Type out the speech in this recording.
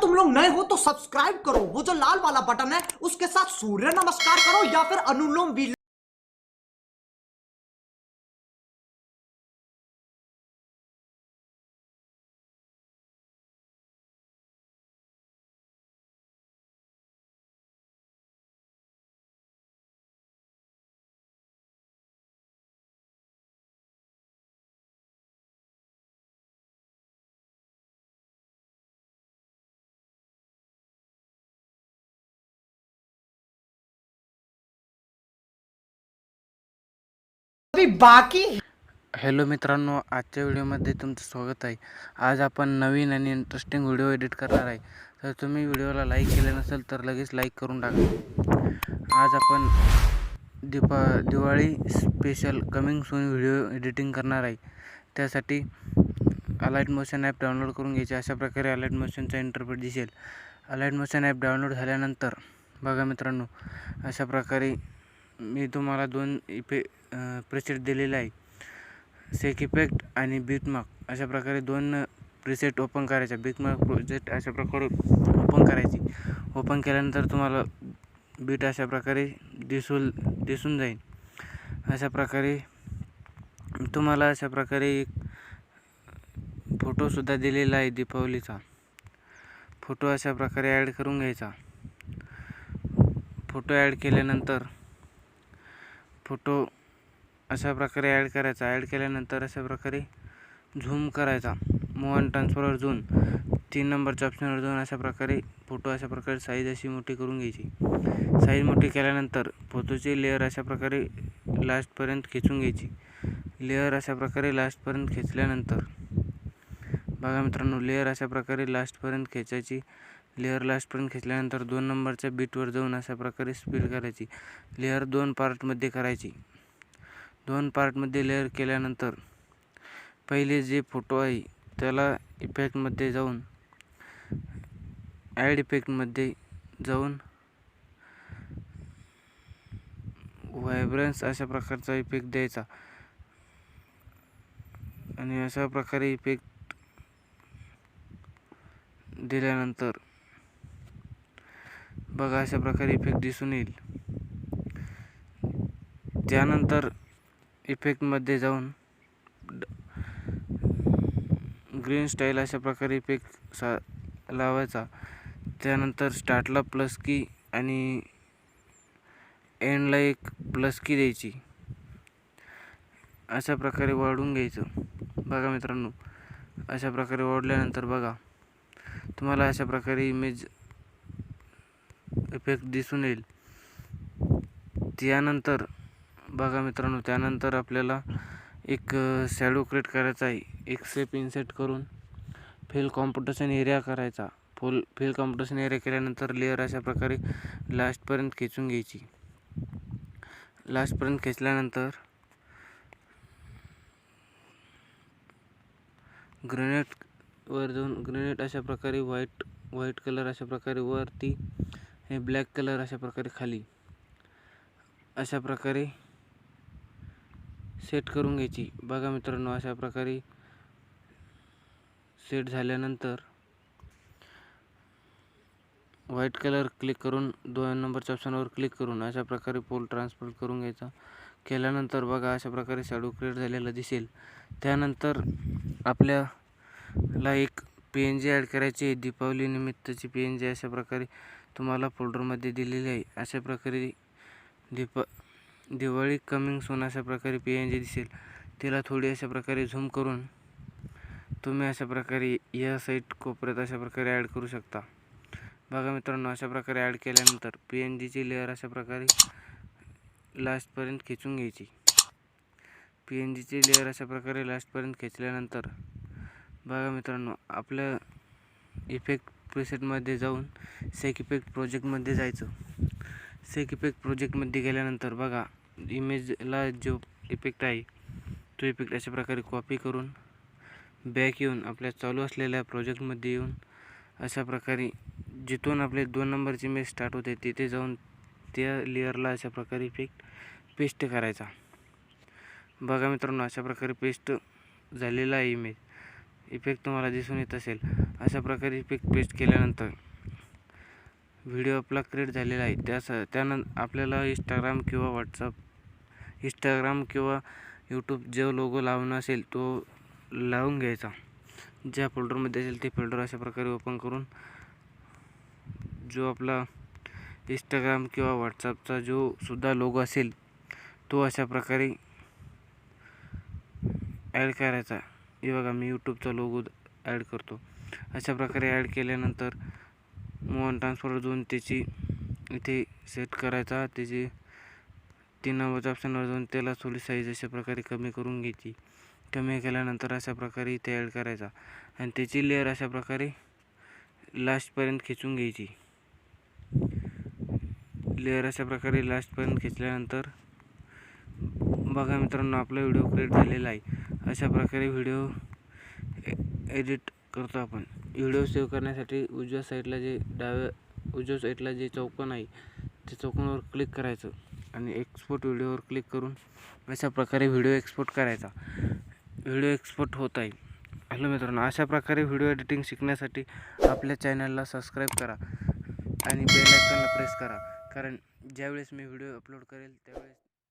तुम लोग नए हो तो सब्सक्राइब करो, वो जो लाल वाला बटन है उसके साथ सूर्य नमस्कार करो या फिर अनुलोम विलोम। अभी बाकी हॅलो मित्रांनो, आजच्या व्हिडिओमध्ये तुमचं स्वागत आहे. आज आपण नवीन आणि इंटरेस्टिंग व्हिडिओ एडिट करणार आहे. तर तुम्ही व्हिडिओला लाईक केले नसेल तर लगेच लाईक करून टाका. आज आपण Diwali special coming soon video editing करणार आहे. त्यासाठी अलाइट मोशन ॲप डाउनलोड करून घ्यायचे. अशा प्रकारे अलाइट मोशनचा इंटरफेस दिसेल. अलाइट मोशन ॲप डाउनलोड झाल्यानंतर बघा मित्रांनो, अशा प्रकारे मी तुम्हाला दोन प्रीसेट दिलेले आहे. सेक इफेक्ट आणि बीटमार्क. अशा प्रकारे दोन प्रीसेट ओपन करायच्या. बीटमार्क प्रोजेक्ट अशा प्रकारे ओपन करायची. ओपन केल्यानंतर तुम्हाला बीट अशा प्रकारे दिसून जाईल. अशा प्रकारे तुम्हाला अशा प्रकारे एक फोटोसुद्धा दिलेला आहे दीपावलीचा. फोटो अशा प्रकारे ॲड करून घ्यायचा. फोटो ॲड केल्यानंतर फोटो अशा प्रकारे ॲड करायचा. ॲड केल्यानंतर अशा प्रकारे झूम करायचा. मूव अँड ट्रान्सफरवर झूम 3 नंबरच्या ऑप्शनवर जाऊन अशा प्रकारे फोटो अशा प्रकारे साईज अशी मोठी करून घ्यायची. साईज मोठी केल्यानंतर फोटोची लेअर अशा प्रकारे लास्टपर्यंत खेचून घ्यायची. लेअर अशा प्रकारे लास्टपर्यंत खेचल्यानंतर बघा मित्रांनो, लेअर अशा प्रकारे लास्टपर्यंत खेचायची. लेअर लास्टपर्यंत खेचल्यानंतर 2 नंबरच्या बीटवर जाऊन अशा प्रकारे स्पीड करायची. लेअर 2 पार्टमध्ये करायची. 2 पार्टमध्ये लेअर केल्यानंतर पहिले जे फोटो आहे त्याला इफेक्टमध्ये जाऊन ॲड इफेक्टमध्ये जाऊन व्हायब्रन्स अशा प्रकारचा इफेक्ट द्यायचा. आणि अशा प्रकारे इफेक्ट दिल्यानंतर बघा अशा प्रकारे इफेक्ट दिसून येईल. त्यानंतर इफेक्टमध्ये जाऊन ग्रीन स्टाईल अशा प्रकारे इफेक्ट लावायचा. त्यानंतर स्टार्टला प्लस की आणि एंडला एक प्लस की द्यायची. अशा प्रकारे वाढवून घ्यायचं. बघा मित्रांनो, अशा प्रकारे वाढल्यानंतर बघा तुम्हाला अशा प्रकारे इमेज इफेक्ट दिसून येईल. त्यानंतर बघा मित्रांनो, त्यानंतर आपल्याला एक शॅडो क्रिएट करायचा आहे. एक शेप इन्सर्ट करून फिल कॉम्पोजिशन एरिया करायचा. फिल कॉम्पोजिशन एरिया केल्यानंतर लेअर अशा प्रकारे लास्टपर्यंत खेचून घ्यायची. लास्टपर्यंत खेचल्यानंतर ग्रेनेडवर जाऊन ग्रेनेड अशा प्रकारे व्हाईट कलर अशा प्रकारे वरती आणि ब्लॅक कलर अशा प्रकारे खाली अशा प्रकारे सेट करून घ्यायची. बघा मित्रांनो, अशा प्रकारे सेट झाल्यानंतर व्हाईट कलर क्लिक करून 2 नंबरच्या ऑप्शनवर क्लिक करून अशा प्रकारे पोल ट्रान्सफर करून घ्यायचा. केल्यानंतर बघा अशा प्रकारे शॅडो क्रिएट झालेला दिसेल. त्यानंतर आपल्याला एक PNG ॲड करायची आहे. दीपावली निमित्तची PNG अशा प्रकारे तुम्हाला फोल्डरमध्ये दिलेली आहे. अशा प्रकारे दिवाळी कमिंग सून अशा प्रकारे PNG दिसेल. तिला थोडी अशा प्रकारे झूम करून तुम्ही अशा प्रकारे या साईड कोपऱ्यात अशा प्रकारे ॲड करू शकता. बघा मित्रांनो, अशा प्रकारे ॲड केल्यानंतर PNGची लेअर अशा प्रकारे लास्टपर्यंत खेचून घ्यायची. PNGची लेअर अशा प्रकारे लास्टपर्यंत खेचल्यानंतर बघा मित्रांनो, आपल्या इफेक्ट प्रीसेटमध्ये जाऊन सेक इफेक्ट प्रोजेक्टमध्ये जायचं. सेक इफेक्ट प्रोजेक्टमध्ये गेल्यानंतर बघा इमेजला जो इफेक्ट आहे तो इफेक्ट अशा प्रकारे कॉपी करून बॅक येऊन आपल्या चालू असलेल्या प्रोजेक्टमध्ये येऊन अशा प्रकारे जिथून आपले 2 नंबरची इमेज स्टार्ट होते तिथे जाऊन त्या लेअरला अशा प्रकारे इफेक्ट पेस्ट करायचा. बघा मित्रांनो, अशा प्रकारे पेस्ट झालेला आहे इमेज. इफेक्ट तुम्हाला दिसून येत असेल. अशा प्रकारे इफेक्ट पेस्ट केल्यानंतर व्हिडिओ आपला क्रिएट झालेला आहे. त्यानंतर आपल्याला इंस्टाग्राम किंवा यूट्यूब जो लोगो लावणं असेल तो लावून घ्यायचा. ज्या फोल्डरमध्ये असेल ते फोल्डर अशा प्रकारे ओपन करून जो आपला इंस्टाग्राम किंवा व्हॉट्सअपचा जो सुद्धा लोगो असेल तो अशा प्रकारे ॲड करायचा. हे बघा मी यूट्यूबचा लोगो ॲड करतो. अशा प्रकारे ॲड केल्यानंतर मूव ऑन ट्रान्सफर जाऊन त्याची इथे सेट करायचा. त्याची 3 नंबरच्या ऑप्शनवर जाऊन त्याला थोडी साईज अशा प्रकारे कमी करून घ्यायची. कमी केल्यानंतर अशा प्रकारे इथे ॲड करायचा आणि त्याची लेअर अशा प्रकारे लास्टपर्यंत खेचून घ्यायची. लेअर अशा प्रकारे लास्टपर्यंत खेचल्यानंतर बघा मित्रांनो आपला व्हिडिओ क्रिएट झालेला आहे. अशा प्रकारे व्हिडिओ एडिट करतो आपण. व्हिडिओ सेव्ह करण्यासाठी उजव्या साईडला जे चौकोन आहे त्या चौकोनावर क्लिक करायचं आणि एक्सपोर्ट व्हिडिओवर क्लिक करून अशा प्रकारे व्हिडिओ एक्सपोर्ट करायचा. व्हिडिओ एक्सपोर्ट होत आहे. हॅलो मित्रांनो, अशा प्रकारे व्हिडिओ एडिटिंग शिकण्यासाठी आपल्या चॅनलला सबस्क्राईब करा आणि बेल आयकॉनला प्रेस करा, कारण ज्यावेळेस मी व्हिडिओ अपलोड करेल त्यावेळेस